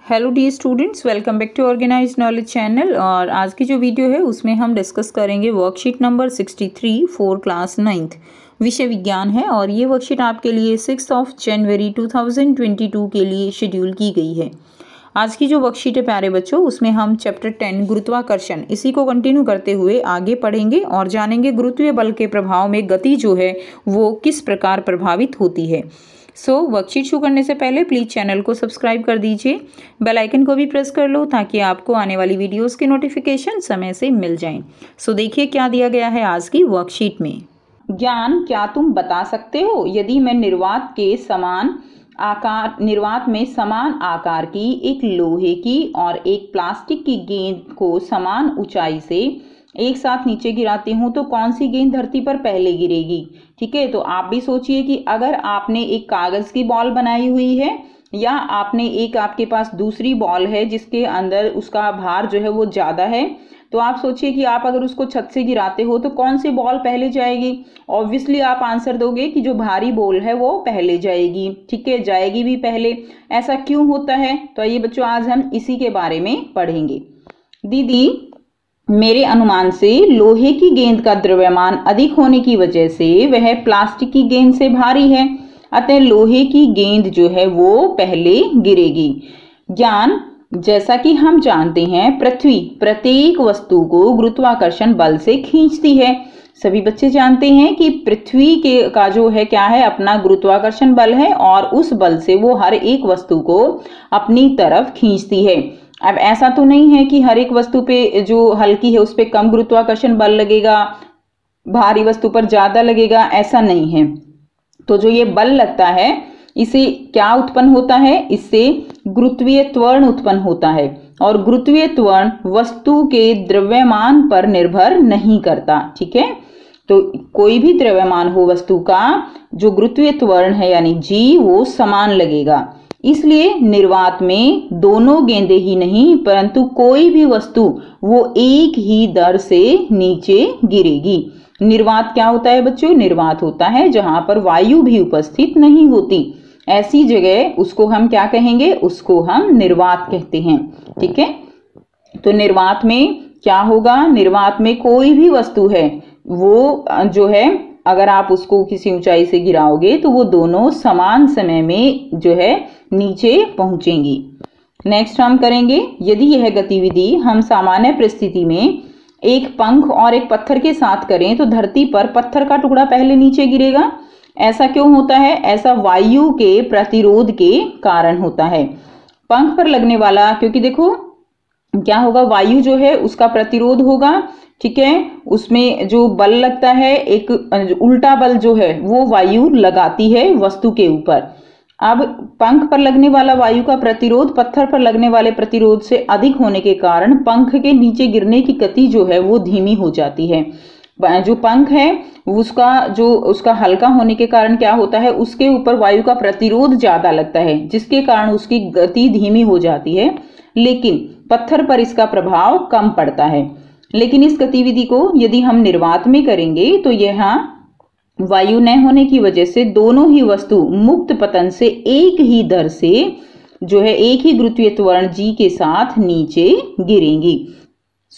Hello dear students, welcome back to organized knowledge channel. और आज की जो वीडियो है उसमें हम डिस्कस करेंगे worksheet number 63 for class 9th, विषय विज्ञान है। और ये वर्कशीट आपके लिए 6 जनवरी 2022 के लिए शेड्यूल की गई है। आज की जो वर्कशीट है प्यारे बच्चों, उसमें हम चैप्टर 10 गुरुत्वाकर्षण इसी को कंटिन्यू करते हुए आगे पढ़ेंगे और जानेंगे गुरुत्वीय बल के प्रभाव में गति जो है वो किस प्रकार प्रभावित होती है। वर्कशीट शुरू करने से पहले प्लीज़ चैनल को सब्सक्राइब कर दीजिए, बेल आइकन को भी प्रेस कर लो ताकि आपको आने वाली वीडियोस के नोटिफिकेशन समय से मिल जाएं। देखिए क्या दिया गया है आज की वर्कशीट में। ज्ञान, क्या तुम बता सकते हो यदि मैं निर्वात में समान आकार की एक लोहे की और एक प्लास्टिक की गेंद को समान ऊंचाई से एक साथ नीचे गिराती हूं तो कौन सी गेंद धरती पर पहले गिरेगी। ठीक है, तो आप भी सोचिए कि अगर आपने एक कागज की बॉल बनाई हुई है या आपके पास दूसरी बॉल है जिसके अंदर उसका भार जो है वो ज्यादा है, तो आप सोचिए कि आप अगर उसको छत से गिराते हो तो कौन सी बॉल पहले जाएगी। ऑब्वियसली आप आंसर दोगे कि जो भारी बॉल है वो पहले जाएगी। ठीक है, जाएगी भी पहले। ऐसा क्यों होता है? तो ये बच्चों आज हम इसी के बारे में पढ़ेंगे। दीदी, मेरे अनुमान से लोहे की गेंद का द्रव्यमान अधिक होने की वजह से वह प्लास्टिक की गेंद से भारी है, अतः लोहे की गेंद जो है वो पहले गिरेगी। ज्ञान, जैसा कि हम जानते हैं पृथ्वी प्रत्येक वस्तु को गुरुत्वाकर्षण बल से खींचती है। सभी बच्चे जानते हैं कि पृथ्वी का जो है क्या है, अपना गुरुत्वाकर्षण बल है और उस बल से वो हर एक वस्तु को अपनी तरफ खींचती है। अब ऐसा तो नहीं है कि हर एक वस्तु पे जो हल्की है उस पे कम गुरुत्वाकर्षण बल लगेगा, भारी वस्तु पर ज्यादा लगेगा, ऐसा नहीं है। तो जो ये बल लगता है इसे क्या उत्पन्न होता है? इससे गुरुत्वीय त्वरण उत्पन्न होता है और गुरुत्वीय त्वरण वस्तु के द्रव्यमान पर निर्भर नहीं करता। ठीक है, तो कोई भी द्रव्यमान हो वस्तु का, जो गुरुत्वीय त्वरण है यानी जी, वो समान लगेगा। इसलिए निर्वात में दोनों गेंदें ही नहीं परंतु कोई भी वस्तु वो एक ही दर से नीचे गिरेगी। निर्वात क्या होता है बच्चों? निर्वात होता है जहां पर वायु भी उपस्थित नहीं होती, ऐसी जगह उसको हम क्या कहेंगे? उसको हम निर्वात कहते हैं। ठीक है, तो निर्वात में क्या होगा? निर्वात में कोई भी वस्तु है वो जो है, अगर आप उसको किसी ऊंचाई से गिराओगे तो वो दोनों समान समय में जो है नीचे पहुंचेंगी। नेक्स्ट हम करेंगे, यदि यह गतिविधि हम सामान्य परिस्थिति में एक पंख और एक पत्थर के साथ करें तो धरती पर पत्थर का टुकड़ा पहले नीचे गिरेगा। ऐसा क्यों होता है? ऐसा वायु के प्रतिरोध के कारण होता है। पंख पर लगने वाला, क्योंकि देखो क्या होगा, वायु जो है उसका प्रतिरोध होगा। ठीक है, उसमें जो बल लगता है, एक उल्टा बल जो है वो वायु लगाती है वस्तु के ऊपर। अब पंख पर लगने वाला वायु का प्रतिरोध पत्थर पर लगने वाले प्रतिरोध से अधिक होने के कारण पंख के नीचे गिरने की गति जो है वो धीमी हो जाती है। जो पंख है उसका हल्का होने के कारण क्या होता है, उसके ऊपर वायु का प्रतिरोध ज्यादा लगता है जिसके कारण उसकी गति धीमी हो जाती है, लेकिन पत्थर पर इसका प्रभाव कम पड़ता है। लेकिन इस गतिविधि को यदि हम निर्वात में करेंगे तो यहाँ वायु न होने की वजह से दोनों ही वस्तु मुक्त पतन से एक ही दर से जो है एक ही गुरुत्वीय त्वरण जी के साथ नीचे गिरेंगी।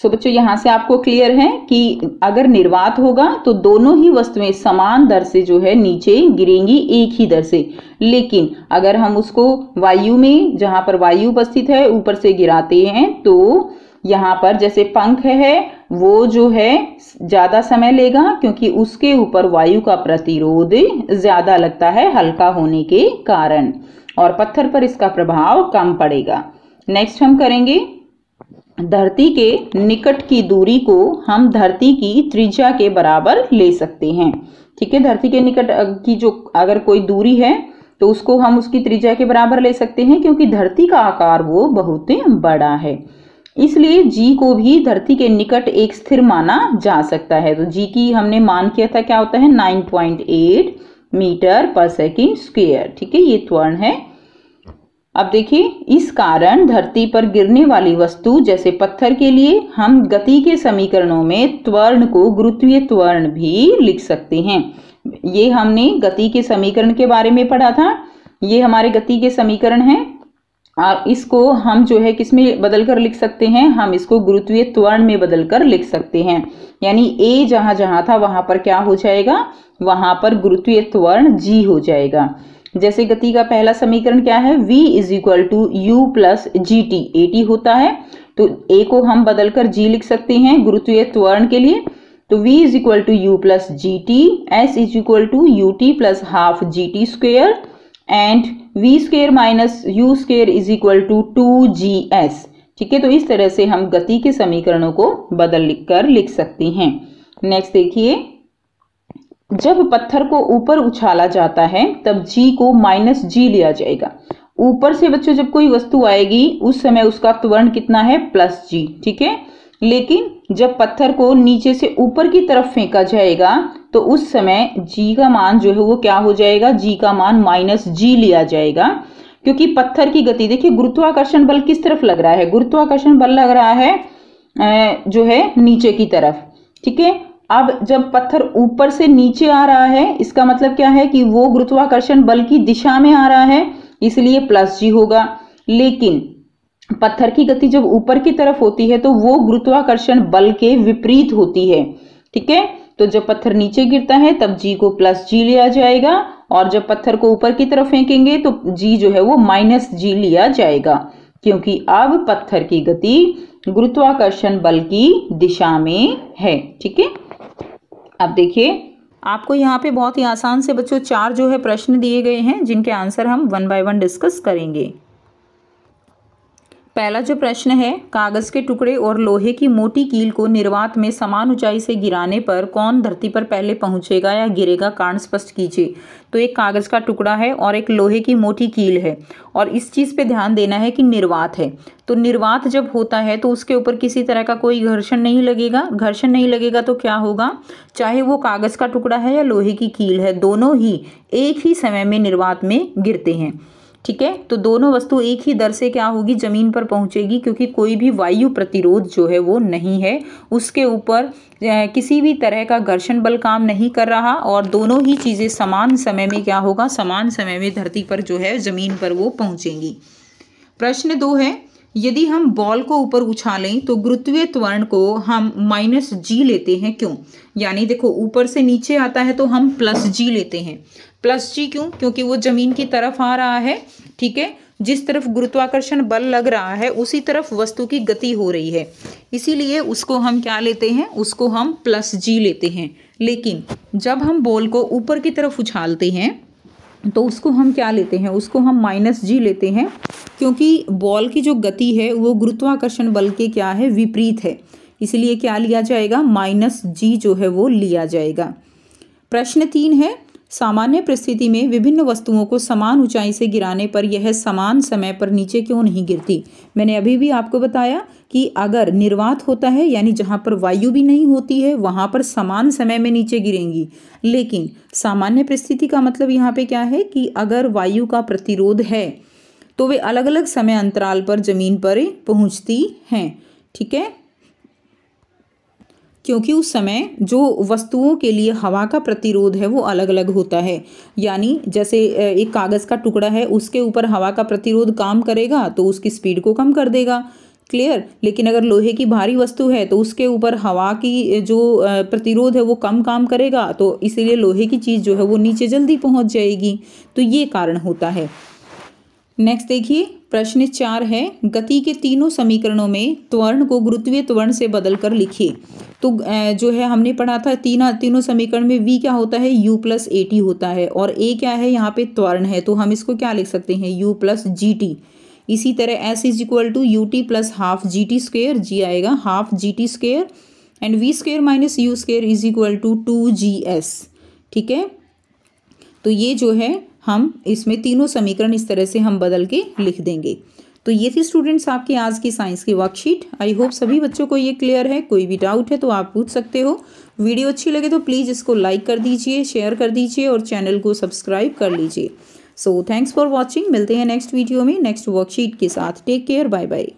बच्चों यहाँ से आपको क्लियर है कि अगर निर्वात होगा तो दोनों ही वस्तुएं समान दर से जो है नीचे गिरेंगी, एक ही दर से। लेकिन अगर हम उसको वायु में, जहां पर वायु उपस्थित है, ऊपर से गिराते हैं तो यहाँ पर जैसे पंख है वो जो है ज्यादा समय लेगा क्योंकि उसके ऊपर वायु का प्रतिरोध ज्यादा लगता है हल्का होने के कारण, और पत्थर पर इसका प्रभाव कम पड़ेगा। नेक्स्ट हम करेंगे, धरती के निकट की दूरी को हम धरती की त्रिज्या के बराबर ले सकते हैं। ठीक है, धरती के निकट की जो अगर कोई दूरी है तो उसको हम उसकी त्रिज्या के बराबर ले सकते हैं क्योंकि धरती का आकार वो बहुत बड़ा है। इसलिए जी को भी धरती के निकट एक स्थिर माना जा सकता है। तो जी की हमने मान किया था, क्या होता है, 9.8 मीटर पर सेकेंड स्क्वायर। ठीक है, ये त्वरण है। अब देखिए, इस कारण धरती पर गिरने वाली वस्तु जैसे पत्थर के लिए हम गति के समीकरणों में त्वरण को गुरुत्वीय त्वरण भी लिख सकते हैं। ये हमने गति के समीकरण के बारे में पढ़ा था। ये हमारे गति के समीकरण हैं। और इसको हम जो है किस में बदल कर लिख सकते हैं, हम इसको गुरुत्वीय त्वरण में बदल कर लिख सकते हैं। यानी ए जहां जहां था वहां पर क्या हो जाएगा, वहां पर गुरुत्वीय त्वरण जी हो जाएगा। जैसे गति का पहला समीकरण क्या है, v is equal to u plus g t, a t होता है, तो ए को हम बदलकर जी लिख सकते हैं गुरुत्वीय त्वरण के लिए। तो v is equal to u plus g t, s is equal to U T plus half G T square and v square minus you square is equal to 2gs। ठीक है, तो इस तरह से हम गति के समीकरणों को बदल कर लिख सकते हैं। नेक्स्ट देखिए, जब पत्थर को ऊपर उछाला जाता है तब g को माइनस जी लिया जाएगा। ऊपर से बच्चों जब कोई वस्तु आएगी उस समय उसका त्वरण कितना है, प्लस जी। ठीक है, लेकिन जब पत्थर को नीचे से ऊपर की तरफ फेंका जाएगा तो उस समय g का मान जो है वो क्या हो जाएगा, g का मान माइनस जी लिया जाएगा, क्योंकि पत्थर की गति देखिए, गुरुत्वाकर्षण बल किस तरफ लग रहा है, गुरुत्वाकर्षण बल लग रहा है जो है नीचे की तरफ। ठीक है, अब जब पत्थर ऊपर से नीचे आ रहा है इसका मतलब क्या है कि वो गुरुत्वाकर्षण बल की दिशा में आ रहा है, इसलिए प्लस जी होगा। लेकिन पत्थर की गति जब ऊपर की तरफ होती है तो वो गुरुत्वाकर्षण बल के विपरीत होती है। ठीक है, तो जब पत्थर नीचे गिरता है तब जी को प्लस जी लिया जाएगा, और जब पत्थर को ऊपर की तरफ फेंकेंगे तो जी जो है वो माइनस जी लिया जाएगा, क्योंकि अब पत्थर की गति गुरुत्वाकर्षण बल की दिशा में है। ठीक है, अब देखिए आपको यहाँ पे बहुत ही आसान से बच्चों 4 जो है प्रश्न दिए गए हैं, जिनके आंसर हम 1 बाय 1 डिस्कस करेंगे। पहला जो प्रश्न है, कागज के टुकड़े और लोहे की मोटी कील को निर्वात में समान ऊंचाई से गिराने पर कौन धरती पर पहले पहुंचेगा या गिरेगा, कारण स्पष्ट कीजिए। तो एक कागज का टुकड़ा है और एक लोहे की मोटी कील है, और इस चीज़ पे ध्यान देना है कि निर्वात है। तो निर्वात जब होता है तो उसके ऊपर किसी तरह का कोई घर्षण नहीं लगेगा। घर्षण नहीं लगेगा तो क्या होगा, चाहे वो कागज का टुकड़ा है या लोहे की कील है, दोनों ही एक ही समय में निर्वात में गिरते हैं। ठीक है, तो दोनों वस्तु एक ही दर से क्या होगी, जमीन पर पहुंचेगी, क्योंकि कोई भी वायु प्रतिरोध जो है वो नहीं है, उसके ऊपर किसी भी तरह का घर्षण बल काम नहीं कर रहा, और दोनों ही चीज़ें समान समय में क्या होगा, समान समय में धरती पर जो है जमीन पर वो पहुंचेंगी। प्रश्न 2 है, यदि हम बॉल को ऊपर उछालें तो गुरुत्वीय त्वरण को हम माइनस जी लेते हैं, क्यों। यानी देखो, ऊपर से नीचे आता है तो हम प्लस जी लेते हैं। प्लस जी क्यों, क्योंकि वो जमीन की तरफ आ रहा है। ठीक है, जिस तरफ गुरुत्वाकर्षण बल लग रहा है उसी तरफ वस्तु की गति हो रही है, इसीलिए उसको हम क्या लेते हैं, उसको हम प्लस जी लेते हैं। लेकिन जब हम बॉल को ऊपर की तरफ उछालते हैं तो उसको हम क्या लेते हैं, उसको हम माइनस जी लेते हैं, क्योंकि बॉल की जो गति है वो गुरुत्वाकर्षण बल के क्या है, विपरीत है, इसलिए क्या लिया जाएगा, माइनस जी जो है वो लिया जाएगा। प्रश्न 3 है, सामान्य परिस्थिति में विभिन्न वस्तुओं को समान ऊंचाई से गिराने पर यह समान समय पर नीचे क्यों नहीं गिरती। मैंने अभी भी आपको बताया कि अगर निर्वात होता है, यानी जहाँ पर वायु भी नहीं होती है, वहाँ पर समान समय में नीचे गिरेंगी। लेकिन सामान्य परिस्थिति का मतलब यहाँ पे क्या है कि अगर वायु का प्रतिरोध है तो वे अलग अलग समय अंतराल पर जमीन पर पहुँचती हैं। ठीक है, क्योंकि उस समय जो वस्तुओं के लिए हवा का प्रतिरोध है वो अलग अलग होता है। यानी जैसे एक कागज़ का टुकड़ा है, उसके ऊपर हवा का प्रतिरोध काम करेगा तो उसकी स्पीड को कम कर देगा, क्लियर। लेकिन अगर लोहे की भारी वस्तु है तो उसके ऊपर हवा की जो प्रतिरोध है वो कम काम करेगा, तो इसीलिए लोहे की चीज़ जो है वो नीचे जल्दी पहुंच जाएगी। तो ये कारण होता है। नेक्स्ट देखिए, प्रश्न 4 है, गति के तीनों समीकरणों में त्वरण को गुरुत्वीय त्वरण से बदलकर लिखिए। तो जो है हमने पढ़ा था तीनों समीकरण में v क्या होता है, u प्लस ए टी होता है, और a क्या है, यहाँ पे त्वरण है, तो हम इसको क्या लिख सकते हैं, u प्लस जी टी। इसी तरह s is equal to U T plus half G T square, G आएगा half G T square, and v square minus you square is equal to 2gs। ठीक है, तो ये जो है हम इसमें तीनों समीकरण इस तरह से हम बदल के लिख देंगे। तो ये थी स्टूडेंट्स आपकी आज की साइंस की वर्कशीट। आई होप सभी बच्चों को ये क्लियर है। कोई भी डाउट है तो आप पूछ सकते हो। वीडियो अच्छी लगे तो प्लीज़ इसको लाइक कर दीजिए, शेयर कर दीजिए और चैनल को सब्सक्राइब कर लीजिए। So thanks for watching. मिलते हैं नेक्स्ट वीडियो में नेक्स्ट वर्कशीट के साथ। Take care, bye bye.